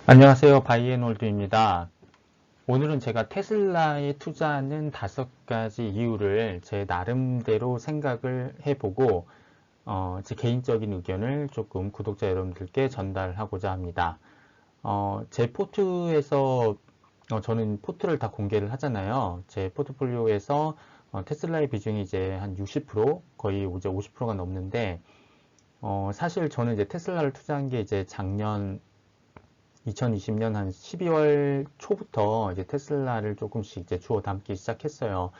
안녕하세요. 바이앤홀드입니다. 오늘은 제가 테슬라에 투자하는 5가지 이유를 제 나름대로 생각을 해보고 제 개인적인 의견을 조금 구독자 여러분들께 전달하고자 합니다. 제 포트에서 저는 포트를 다 공개를 하잖아요. 제 포트폴리오에서 테슬라의 비중이 이제 한 60%, 거의 이제 50%가 넘는데 사실 저는 이제 테슬라를 투자한 게 이제 작년 2020년 한 12월 초부터 이제 테슬라를 조금씩 이제 주워 담기 시작했어요.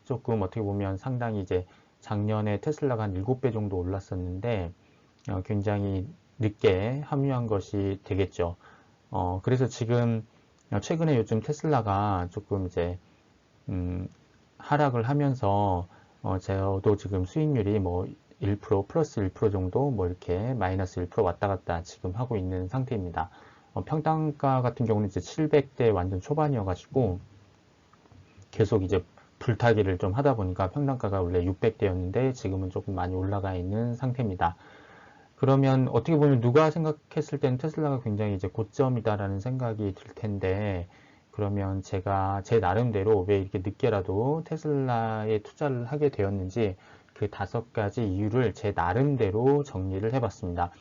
조금 어떻게 보면 상당히 이제 작년에 테슬라가 한 7배 정도 올랐었는데 굉장히 늦게 합류한 것이 되겠죠. 그래서 지금 최근에 요즘 테슬라가 조금 이제 음, 하락을 하면서 저도 지금 수익률이 뭐 1% 플러스 1% 정도 뭐 이렇게 마이너스 1% 왔다 갔다 지금 하고 있는 상태입니다. 평당가 같은 경우는 이제 700대 완전 초반이어가지고 계속 이제 불타기를 좀 하다 보니까 평당가가 원래 600대였는데 지금은 조금 많이 올라가 있는 상태입니다. 그러면 어떻게 보면 누가 생각했을 때는 테슬라가 굉장히 이제 고점이다라는 생각이 들 텐데 그러면 제가 제 나름대로 왜 이렇게 늦게라도 테슬라에 투자를 하게 되었는지 그 5가지 이유를 제 나름대로 정리를 해봤습니다.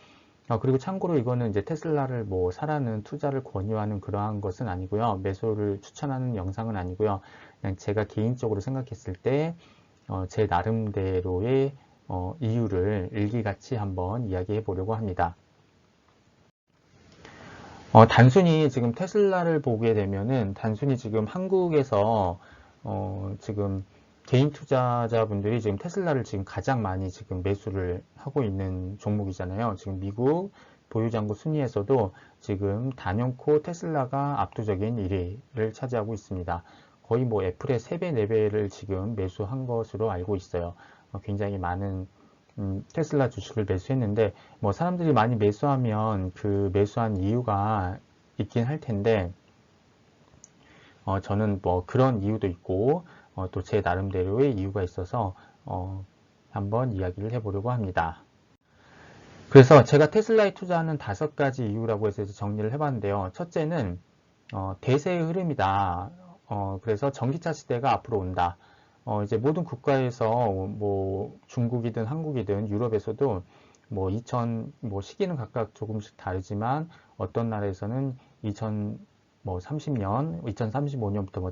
그리고 참고로 이거는 이제 테슬라를 뭐 사라는 투자를 권유하는 그러한 것은 아니고요. 매수를 추천하는 영상은 아니고요. 그냥 제가 개인적으로 생각했을 때, 제 나름대로의 이유를 일기같이 한번 이야기해 보려고 합니다. 단순히 지금 테슬라를 보게 되면은 단순히 지금 한국에서 지금 개인 투자자분들이 지금 테슬라를 지금 가장 많이 지금 매수를 하고 있는 종목이잖아요. 지금 미국 보유장고 순위에서도 지금 단연코 테슬라가 압도적인 1위를 차지하고 있습니다. 거의 뭐 애플의 3배, 4배를 지금 매수한 것으로 알고 있어요. 굉장히 많은 테슬라 주식을 매수했는데 뭐 사람들이 많이 매수하면 그 매수한 이유가 있긴 할 텐데 저는 뭐 그런 이유도 있고 또 제 나름대로의 이유가 있어서 한번 이야기를 해보려고 합니다. 그래서 제가 테슬라에 투자하는 5가지 이유라고 해서 정리를 해봤는데요. 첫째는 대세의 흐름이다. 그래서 전기차 시대가 앞으로 온다. 이제 모든 국가에서 뭐 중국이든 한국이든 유럽에서도 뭐 뭐 시기는 각각 조금씩 다르지만 어떤 나라에서는 2030년, 2035년부터 뭐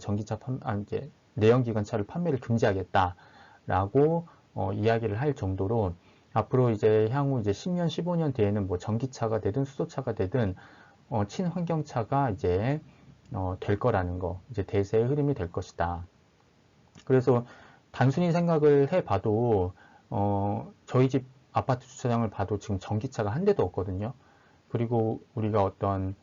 이제 내연기관차를 판매를 금지하겠다라고 이야기를 할 정도로 앞으로 이제 향후 이제 10년, 15년 뒤에는 뭐 전기차가 되든 수소차가 되든 친환경차가 이제 될 거라는 거, 이제 대세의 흐름이 될 것이다. 그래서 단순히 생각을 해봐도 저희 집 아파트 주차장을 봐도 지금 전기차가 한 대도 없거든요. 그리고 우리가 어떤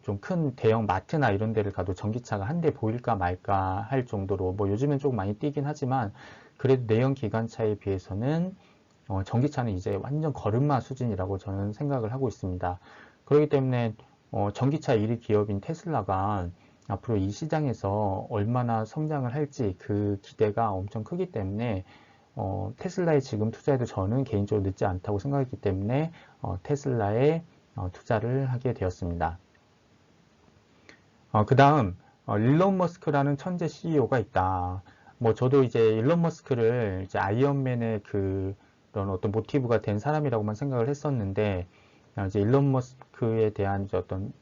좀 큰 대형 마트나 이런 데를 가도 전기차가 한 대 보일까 말까 할 정도로 뭐 요즘엔 조금 많이 뛰긴 하지만 그래도 내연 기관차에 비해서는 전기차는 이제 완전 걸음마 수준이라고 저는 생각을 하고 있습니다. 그렇기 때문에 전기차 1위 기업인 테슬라가 앞으로 이 시장에서 얼마나 성장을 할지 그 기대가 엄청 크기 때문에 테슬라에 지금 투자해도 저는 개인적으로 늦지 않다고 생각했기 때문에 테슬라에 투자를 하게 되었습니다. 그 다음 일론 머스크라는 천재 CEO가 있다. 뭐 저도 이제 일론 머스크를 이제 아이언맨의 그런 어떤 모티브가 된 사람이라고만 생각을 했었는데 이제 일론 머스크에 대한 이제 어떤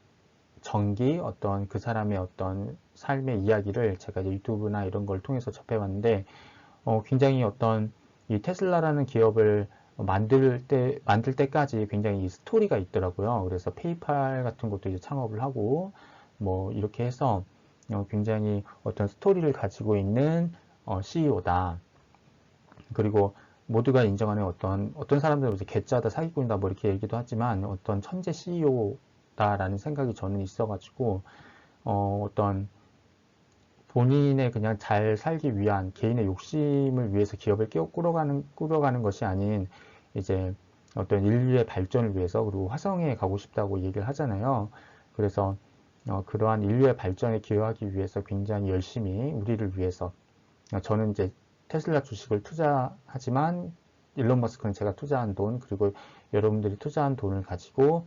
전기 어떤 그 사람의 어떤 삶의 이야기를 제가 이제 유튜브나 이런 걸 통해서 접해봤는데 굉장히 어떤 이 테슬라라는 기업을 만들 때까지 굉장히 이 스토리가 있더라고요. 그래서 페이팔 같은 것도 이제 창업을 하고 뭐 이렇게 해서 굉장히 어떤 스토리를 가지고 있는 CEO다. 그리고 모두가 인정하는 어떤 사람들은 이제 개짜다 사기꾼이다 뭐 이렇게 얘기도 하지만 어떤 천재 CEO다라는 생각이 저는 있어가지고 어떤 본인의 그냥 잘 살기 위한 개인의 욕심을 위해서 기업을 꾸려가는 것이 아닌 이제 어떤 인류의 발전을 위해서 그리고 화성에 가고 싶다고 얘기를 하잖아요. 그래서 그러한 인류의 발전에 기여하기 위해서 굉장히 열심히 우리를 위해서 저는 이제 테슬라 주식을 투자하지만 일론 머스크는 제가 투자한 돈 그리고 여러분들이 투자한 돈을 가지고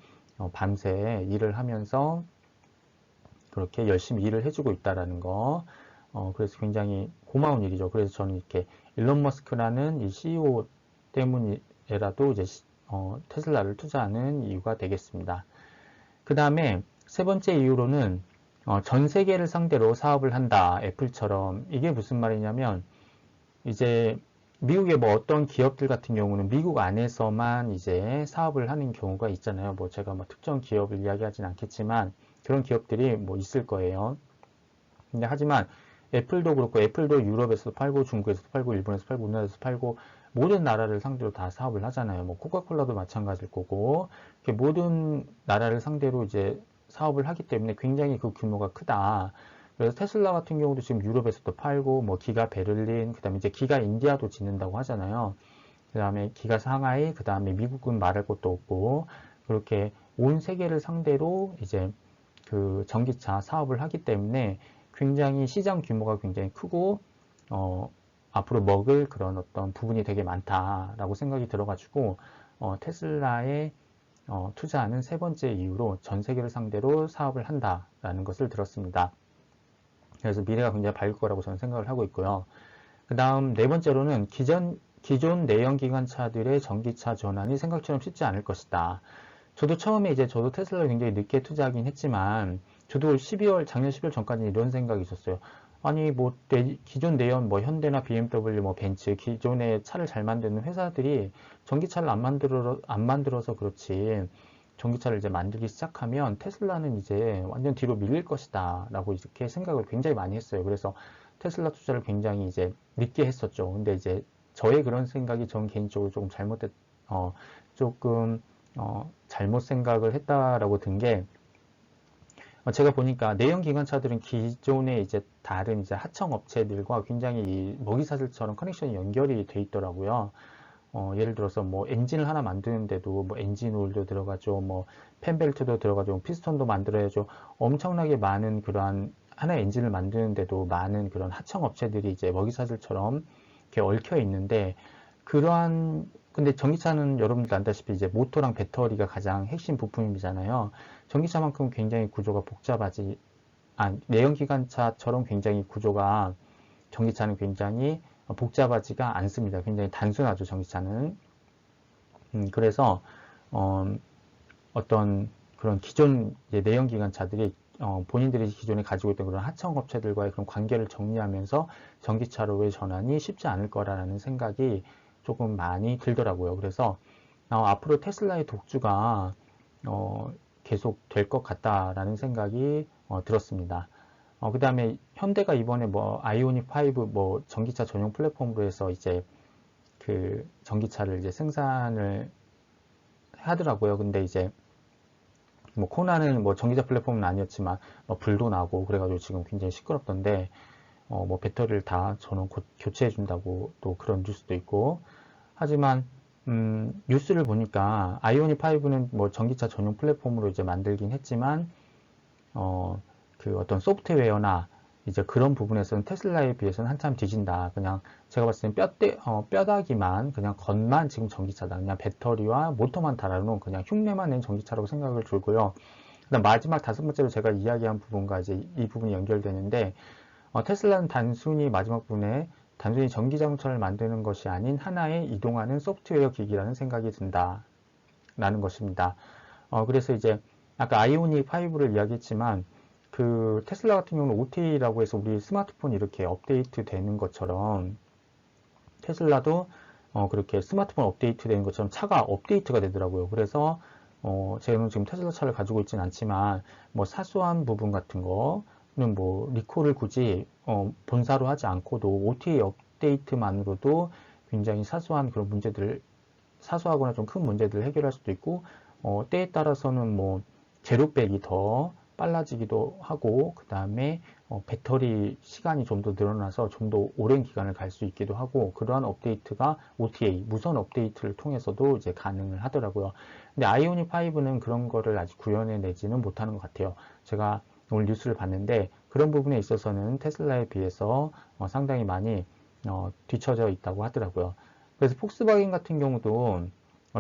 밤새 일을 하면서 그렇게 열심히 일을 해주고 있다라는 거. 그래서 굉장히 고마운 일이죠. 그래서 저는 이렇게 일론 머스크라는 이 CEO 때문이라도 이제 테슬라를 투자하는 이유가 되겠습니다. 그 다음에 세 번째 이유로는 전 세계를 상대로 사업을 한다. 애플처럼. 이게 무슨 말이냐면 이제 미국의 뭐 어떤 기업들 같은 경우는 미국 안에서만 이제 사업을 하는 경우가 있잖아요. 뭐 제가 뭐 특정 기업을 이야기하진 않겠지만 그런 기업들이 뭐 있을 거예요. 근데 하지만 애플도 그렇고 애플도 유럽에서도 팔고 중국에서도 팔고 일본에서 팔고 우리나라에서 팔고 모든 나라를 상대로 다 사업을 하잖아요. 뭐 코카콜라도 마찬가지일 거고 이렇게 모든 나라를 상대로 이제 사업을 하기 때문에 굉장히 그 규모가 크다. 그래서 테슬라 같은 경우도 지금 유럽에서도 팔고 뭐 기가 베를린 그다음에 이제 기가 인디아도 짓는다고 하잖아요. 그다음에 기가 상하이 그다음에 미국은 말할 것도 없고 그렇게 온 세계를 상대로 이제 그 전기차 사업을 하기 때문에 굉장히 시장 규모가 굉장히 크고 앞으로 먹을 그런 어떤 부분이 되게 많다라고 생각이 들어가지고 테슬라에 투자하는 세 번째 이유로 전 세계를 상대로 사업을 한다라는 것을 들었습니다. 그래서 미래가 굉장히 밝을 거라고 저는 생각을 하고 있고요. 그 다음 네 번째로는 기존 내연기관차들의 전기차 전환이 생각처럼 쉽지 않을 것이다. 저도 처음에 저도 테슬라를 굉장히 늦게 투자하긴 했지만 저도 작년 12월 전까지는 이런 생각이 있었어요. 아니 뭐 기존 내연 뭐 현대나 BMW 뭐 벤츠 기존의 차를 잘 만드는 회사들이 전기차를 안 만들어서 그렇지 전기차를 이제 만들기 시작하면 테슬라는 이제 완전 뒤로 밀릴 것이다 라고 이렇게 생각을 굉장히 많이 했어요. 그래서 테슬라 투자를 굉장히 이제 늦게 했었죠. 근데 이제 저의 그런 생각이 전 개인적으로 조금 조금 잘못 생각을 했다라고 든 게 제가 보니까 내연 기관차들은 기존의 이제 다른 이제 하청 업체들과 굉장히 이 먹이사슬처럼 커넥션이 연결이 돼 있더라고요. 예를 들어서 뭐 엔진을 하나 만드는데도 뭐 엔진 오일도 들어가죠, 뭐 펜벨트도 들어가죠, 피스톤도 만들어야죠. 엄청나게 많은 그러한 하나의 엔진을 만드는데도 많은 그런 하청 업체들이 이제 먹이사슬처럼 이렇게 얽혀 있는데 근데 전기차는 여러분들 안다시피 이제 모터랑 배터리가 가장 핵심 부품이잖아요. 전기차만큼 굉장히 구조가 내연기관차처럼 굉장히 구조가 전기차는 굉장히 복잡하지가 않습니다. 굉장히 단순하죠, 전기차는. 그래서 어떤 그런 기존 내연기관차들이 본인들이 기존에 가지고 있던 그런 하청업체들과의 그런 관계를 정리하면서 전기차로의 전환이 쉽지 않을 거라는 생각이 조금 많이 들더라고요. 그래서 앞으로 테슬라의 독주가 계속 될 것 같다라는 생각이 들었습니다. 그 다음에 현대가 이번에 뭐 아이오닉 5 뭐 전기차 전용 플랫폼으로 해서 이제 그 전기차를 이제 생산을 하더라고요. 근데 이제 뭐 코나는 뭐 전기차 플랫폼은 아니었지만 불도 나고 그래가지고 지금 굉장히 시끄럽던데 뭐 배터리를 다 저는 곧 교체해 준다고 또 그런 뉴스도 있고 하지만 뉴스를 보니까 아이오닉 5는 뭐 전기차 전용 플랫폼으로 이제 만들긴 했지만 그 어떤 소프트웨어나 이제 그런 부분에서는 테슬라에 비해서는 한참 뒤진다. 그냥 제가 봤을 땐 뼈다귀만 그냥 겉만 지금 전기차다. 그냥 배터리와 모터만 달아놓은 그냥 흉내만 낸 전기차라고 생각을 들고요. 그다음 마지막 다섯 번째로 제가 이야기한 부분과 이제 이 부분이 연결되는데 테슬라는 마지막 부분에 단순히 전기 자동차를 만드는 것이 아닌 하나의 이동하는 소프트웨어 기기라는 생각이 든다. 라는 것입니다. 그래서 이제 아까 아이오닉 5를 이야기했지만 그 테슬라 같은 경우는 OTA라고 해서 우리 스마트폰 이렇게 업데이트 되는 것처럼 테슬라도 그렇게 스마트폰 업데이트 되는 것처럼 차가 업데이트가 되더라고요. 그래서 제가 지금 테슬라 차를 가지고 있지는 않지만 뭐 사소한 부분 같은 거는 뭐 리콜을 굳이 본사로 하지 않고도 OTA 업데이트만으로도 굉장히 사소한 그런 사소하거나 좀 큰 문제들을 해결할 수도 있고 때에 따라서는 뭐 제로백이 더 빨라지기도 하고 그 다음에 배터리 시간이 좀 더 늘어나서 좀 더 오랜 기간을 갈 수 있기도 하고 그러한 업데이트가 OTA 무선 업데이트를 통해서도 이제 가능을 하더라고요. 근데 아이오닉 5는 그런 거를 아직 구현해내지는 못하는 것 같아요. 제가 오늘 뉴스를 봤는데 그런 부분에 있어서는 테슬라에 비해서 상당히 많이 뒤처져 있다고 하더라고요. 그래서 폭스바겐 같은 경우도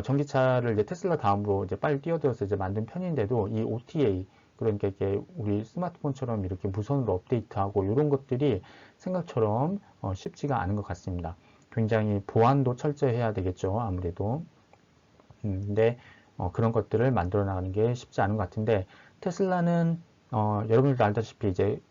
전기차를 이제 테슬라 다음으로 이제 빨리 뛰어들어서 이제 만든 편인데도 이 OTA, 그러니까 이게 우리 스마트폰처럼 이렇게 무선으로 업데이트하고 이런 것들이 생각처럼 쉽지가 않은 것 같습니다. 굉장히 보안도 철저히 해야 되겠죠, 아무래도. 근데 그런 것들을 만들어 나가는 게 쉽지 않은 것 같은데, 테슬라는 여러분들도 알다시피 이제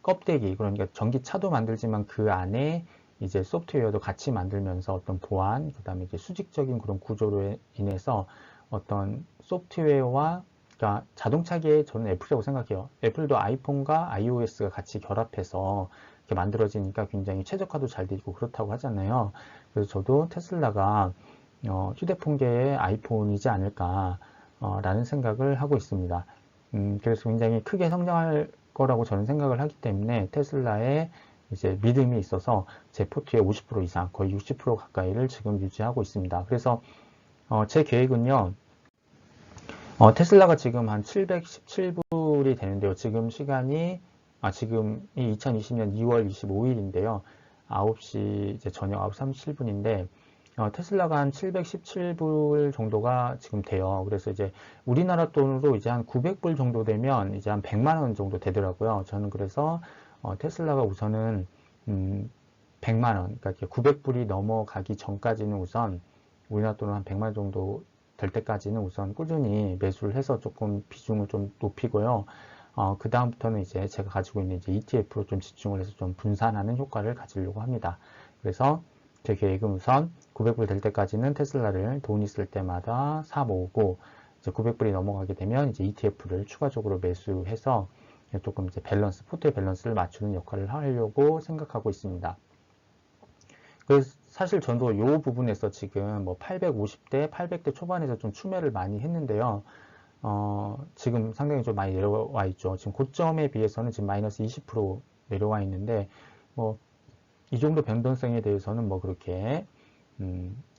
껍데기, 그러니까 전기차도 만들지만 그 안에 이제 소프트웨어도 같이 만들면서 어떤 보안, 그 다음에 이제 수직적인 그런 구조로 인해서 어떤 소프트웨어와, 그러니까 자동차계에 저는 애플이라고 생각해요. 애플도 아이폰과 iOS가 같이 결합해서 이렇게 만들어지니까 굉장히 최적화도 잘 되고 그렇다고 하잖아요. 그래서 저도 테슬라가 휴대폰계의 아이폰이지 않을까 라는 생각을 하고 있습니다. 그래서 굉장히 크게 성장할 거라고 저는 생각을 하기 때문에 테슬라에 이제 믿음이 있어서 제 포트의 50% 이상, 거의 60% 가까이를 지금 유지하고 있습니다. 그래서 제 계획은요, 테슬라가 지금 한 717불이 되는데요. 지금 시간이, 지금이 2020년 2월 25일인데요. 9시, 이제 저녁 9시 37분인데, 테슬라가 한 717불 정도가 지금 돼요. 그래서 이제 우리나라 돈으로 이제 한 900불 정도 되면 이제 한 100만 원 정도 되더라고요. 저는 그래서 테슬라가 우선은 100만 원, 그러니까 900불이 넘어가기 전까지는 우선 우리나라 돈으로 한 100만 원 정도 될 때까지는 우선 꾸준히 매수를 해서 조금 비중을 좀 높이고요. 그 다음부터는 이제 제가 가지고 있는 이제 ETF로 좀 집중을 해서 좀 분산하는 효과를 가지려고 합니다. 그래서 제 계획은 우선 900불 될 때까지는 테슬라를 돈 있을 때마다 사 모으고, 이제 900불이 넘어가게 되면 이제 ETF를 추가적으로 매수해서 조금 이제 밸런스, 포트의 밸런스를 맞추는 역할을 하려고 생각하고 있습니다. 그래서 사실 저도 이 부분에서 지금 뭐 850대, 800대 초반에서 좀 추매를 많이 했는데요. 지금 상당히 좀 많이 내려와 있죠. 지금 고점에 비해서는 지금 마이너스 20% 내려와 있는데, 뭐, 이 정도 변동성에 대해서는 뭐 그렇게,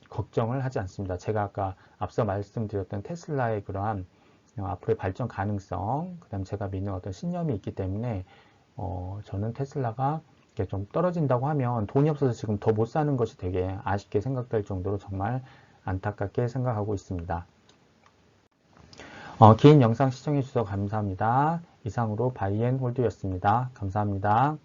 걱정을 하지 않습니다. 제가 아까 앞서 말씀드렸던 테슬라의 그러한 앞으로의 발전 가능성, 그 다음 제가 믿는 어떤 신념이 있기 때문에, 저는 테슬라가 이렇게 좀 떨어진다고 하면 돈이 없어서 지금 더 못 사는 것이 되게 아쉽게 생각될 정도로 정말 안타깝게 생각하고 있습니다. 긴 영상 시청해주셔서 감사합니다. 이상으로 바이앤홀드였습니다. 감사합니다.